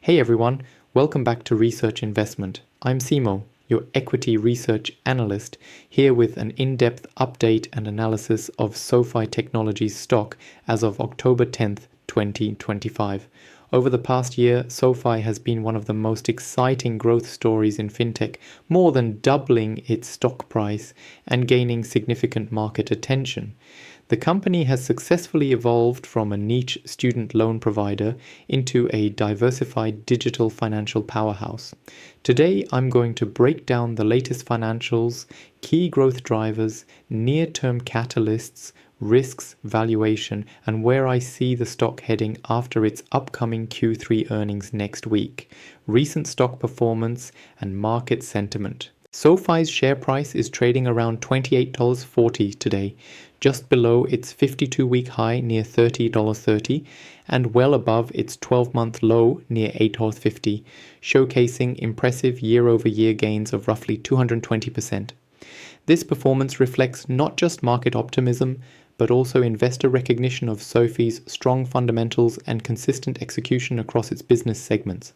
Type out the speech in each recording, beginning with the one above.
Hey everyone, welcome back to Research Investment. I'm Simo, your equity research analyst, here with an in-depth update and analysis of SoFi Technologies stock as of October 10th, 2025. Over the past year, SoFi has been one of the most exciting growth stories in fintech, more than doubling its stock price and gaining significant market attention. The company has successfully evolved from a niche student loan provider into a diversified digital financial powerhouse. Today, I'm going to break down the latest financials, key growth drivers, near-term catalysts, risks, valuation, and where I see the stock heading after its upcoming Q3 earnings next week, recent stock performance, and market sentiment. SoFi's share price is trading around $28.40 today, just below its 52-week high near $30.30 and well above its 12-month low near $8.50, showcasing impressive year-over-year gains of roughly 220%. This performance reflects not just market optimism, but also investor recognition of SoFi's strong fundamentals and consistent execution across its business segments.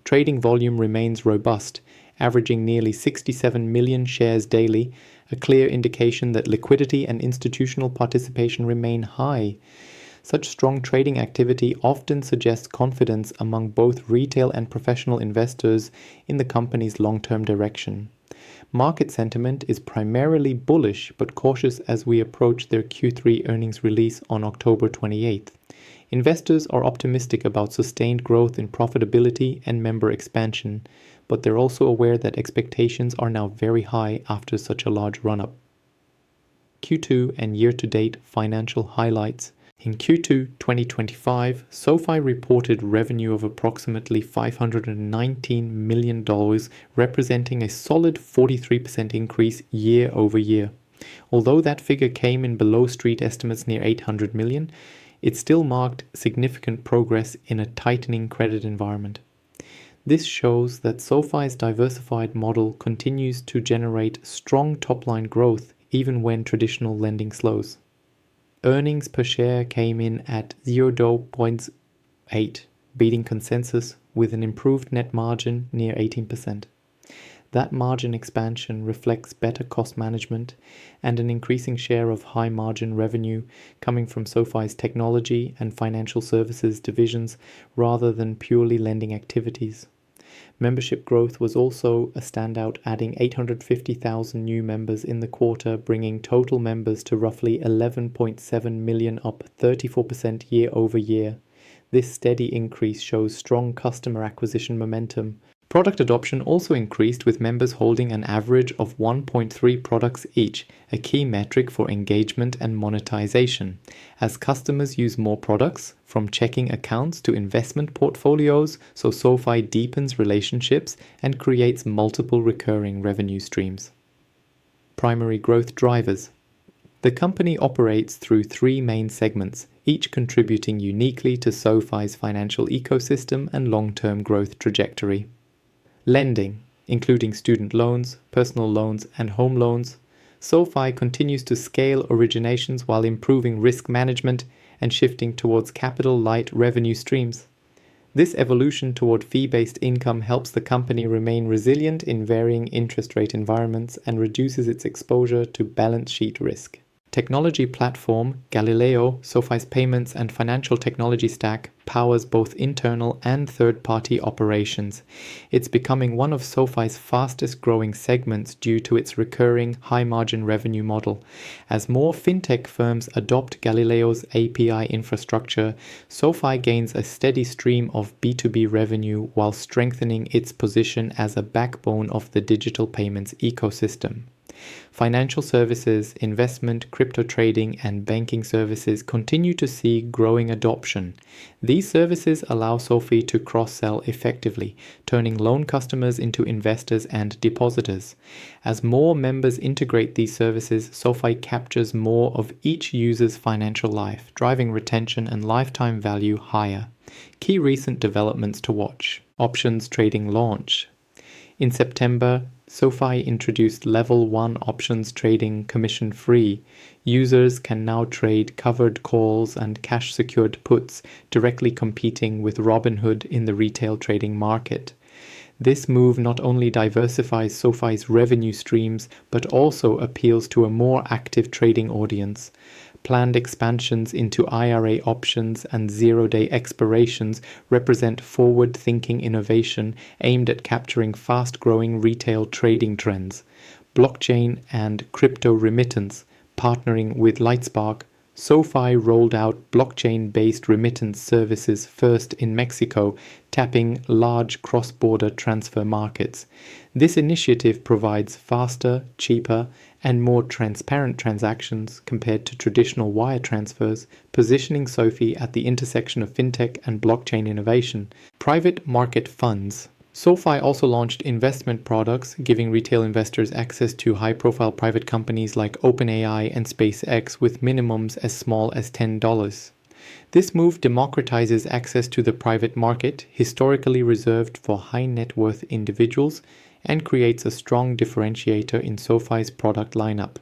Trading volume remains robust, averaging nearly 67 million shares daily, a clear indication that liquidity and institutional participation remain high. Such strong trading activity often suggests confidence among both retail and professional investors in the company's long-term direction. Market sentiment is primarily bullish but cautious as we approach their Q3 earnings release on October 28th. Investors are optimistic about sustained growth in profitability and member expansion, but they're also aware that expectations are now very high after such a large run-up. Q2 and year-to-date financial highlights. In Q2 2025, SoFi reported revenue of approximately $519 million, representing a solid 43% increase year over year. Although that figure came in below street estimates near $800 million, it still marked significant progress in a tightening credit environment. This shows that SoFi's diversified model continues to generate strong top-line growth even when traditional lending slows. Earnings per share came in at $0.8, beating consensus with an improved net margin near 18%. That margin expansion reflects better cost management and an increasing share of high-margin revenue coming from SoFi's technology and financial services divisions rather than purely lending activities. Membership growth was also a standout, adding 850,000 new members in the quarter, bringing total members to roughly 11.7 million, up 34% year over year. This steady increase shows strong customer acquisition momentum. Product adoption also increased, with members holding an average of 1.3 products each, a key metric for engagement and monetization. As customers use more products, from checking accounts to investment portfolios, so SoFi deepens relationships and creates multiple recurring revenue streams. Primary growth drivers. The company operates through three main segments, each contributing uniquely to SoFi's financial ecosystem and long-term growth trajectory. Lending, including student loans, personal loans, and home loans. SoFi continues to scale originations while improving risk management and shifting towards capital-light revenue streams. This evolution toward fee-based income helps the company remain resilient in varying interest rate environments and reduces its exposure to balance sheet risk. Technology platform Galileo, SoFi's payments and financial technology stack, powers both internal and third-party operations. It's becoming one of SoFi's fastest-growing segments due to its recurring high-margin revenue model. As more fintech firms adopt Galileo's API infrastructure, SoFi gains a steady stream of B2B revenue while strengthening its position as a backbone of the digital payments ecosystem. Financial services, investment, crypto trading, and banking services continue to see growing adoption. These services allow SoFi to cross-sell effectively, turning loan customers into investors and depositors. As more members integrate these services, SoFi captures more of each user's financial life, driving retention and lifetime value higher. Key recent developments to watch. Options trading launch. In September, SoFi introduced Level 1 options trading commission-free. Users can now trade covered calls and cash-secured puts, directly competing with Robinhood in the retail trading market. This move not only diversifies SoFi's revenue streams, but also appeals to a more active trading audience. Planned expansions into IRA options and zero-day expirations represent forward-thinking innovation aimed at capturing fast-growing retail trading trends. Blockchain and crypto remittance, partnering with Lightspark, SoFi rolled out blockchain-based remittance services first in Mexico, tapping large cross-border transfer markets. This initiative provides faster, cheaper, and more transparent transactions compared to traditional wire transfers, positioning SoFi at the intersection of fintech and blockchain innovation. Private market funds. SoFi also launched investment products, giving retail investors access to high-profile private companies like OpenAI and SpaceX with minimums as small as $10. This move democratizes access to the private market, historically reserved for high-net-worth individuals, and creates a strong differentiator in SoFi's product lineup.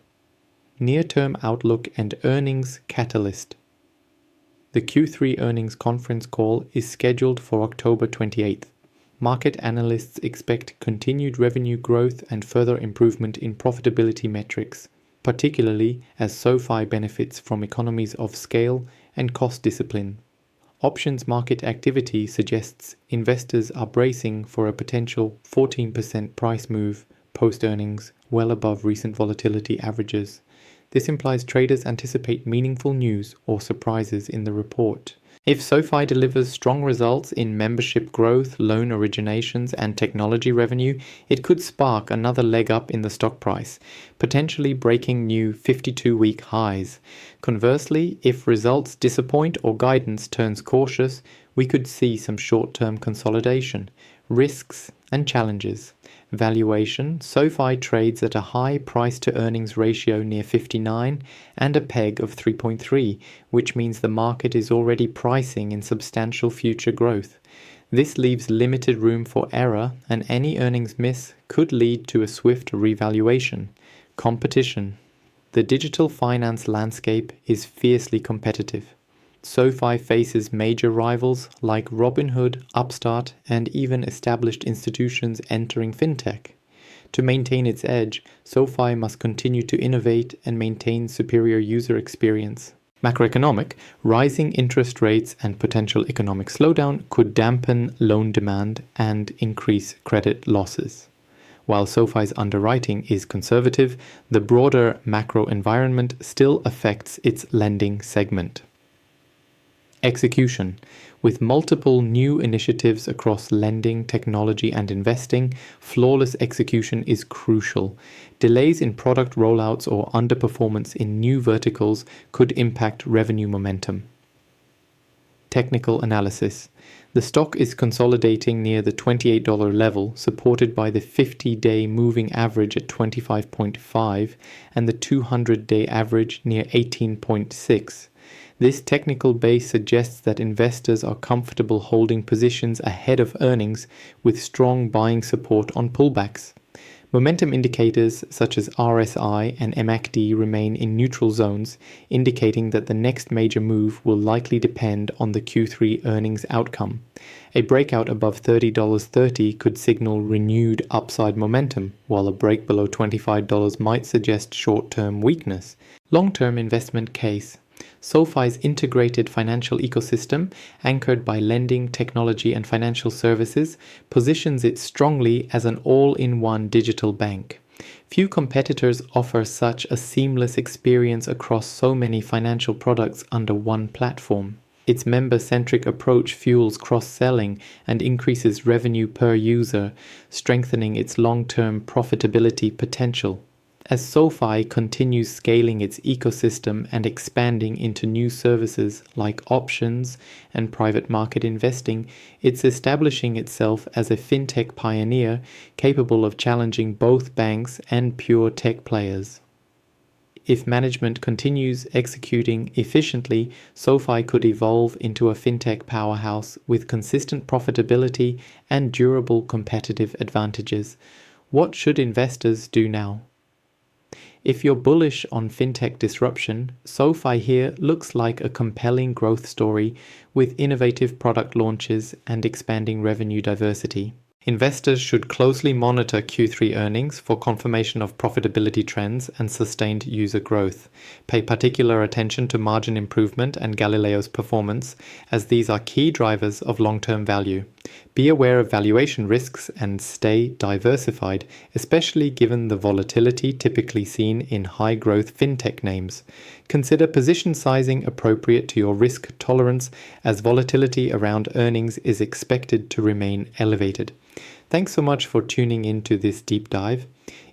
Near-term outlook and earnings catalyst. The Q3 earnings conference call is scheduled for October 28th. Market analysts expect continued revenue growth and further improvement in profitability metrics, particularly as SoFi benefits from economies of scale and cost discipline. Options market activity suggests investors are bracing for a potential 14% price move post-earnings, well above recent volatility averages. This implies traders anticipate meaningful news or surprises in the report. If SoFi delivers strong results in membership growth, loan originations, and technology revenue, it could spark another leg up in the stock price, potentially breaking new 52-week highs. Conversely, if results disappoint or guidance turns cautious, we could see some short-term consolidation. Risks and challenges. Valuation. SoFi trades at a high price-to-earnings ratio near 59 and a PEG of 3.3, which means the market is already pricing in substantial future growth. This leaves limited room for error, and any earnings miss could lead to a swift revaluation. Competition. The digital finance landscape is fiercely competitive. SoFi faces major rivals like Robinhood, Upstart, and even established institutions entering fintech. To maintain its edge, SoFi must continue to innovate and maintain superior user experience. Macroeconomic, rising interest rates and potential economic slowdown could dampen loan demand and increase credit losses. While SoFi's underwriting is conservative, the broader macro environment still affects its lending segment. Execution. With multiple new initiatives across lending, technology, and investing, flawless execution is crucial. Delays in product rollouts or underperformance in new verticals could impact revenue momentum. Technical analysis. The stock is consolidating near the $28 level, supported by the 50-day moving average at 25.5 and the 200-day average near 18.6. This technical base suggests that investors are comfortable holding positions ahead of earnings with strong buying support on pullbacks. Momentum indicators such as RSI and MACD remain in neutral zones, indicating that the next major move will likely depend on the Q3 earnings outcome. A breakout above $30.30 could signal renewed upside momentum, while a break below $25 might suggest short-term weakness. Long-term investment case. SoFi's integrated financial ecosystem, anchored by lending, technology, and financial services, positions it strongly as an all-in-one digital bank. Few competitors offer such a seamless experience across so many financial products under one platform. Its member-centric approach fuels cross-selling and increases revenue per user, strengthening its long-term profitability potential. As SoFi continues scaling its ecosystem and expanding into new services like options and private market investing, it's establishing itself as a fintech pioneer capable of challenging both banks and pure tech players. If management continues executing efficiently, SoFi could evolve into a fintech powerhouse with consistent profitability and durable competitive advantages. What should investors do now? If you're bullish on fintech disruption, SoFi here looks like a compelling growth story with innovative product launches and expanding revenue diversity. Investors should closely monitor Q3 earnings for confirmation of profitability trends and sustained user growth. Pay particular attention to margin improvement and Galileo's performance, as these are key drivers of long-term value. Be aware of valuation risks and stay diversified, especially given the volatility typically seen in high-growth fintech names. Consider position sizing appropriate to your risk tolerance, as volatility around earnings is expected to remain elevated. Thanks so much for tuning into this deep dive.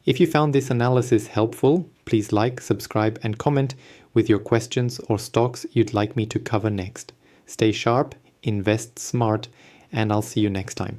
If you found this analysis helpful, please like, subscribe, and comment with your questions or stocks you'd like me to cover next. Stay sharp, invest smart, and I'll see you next time.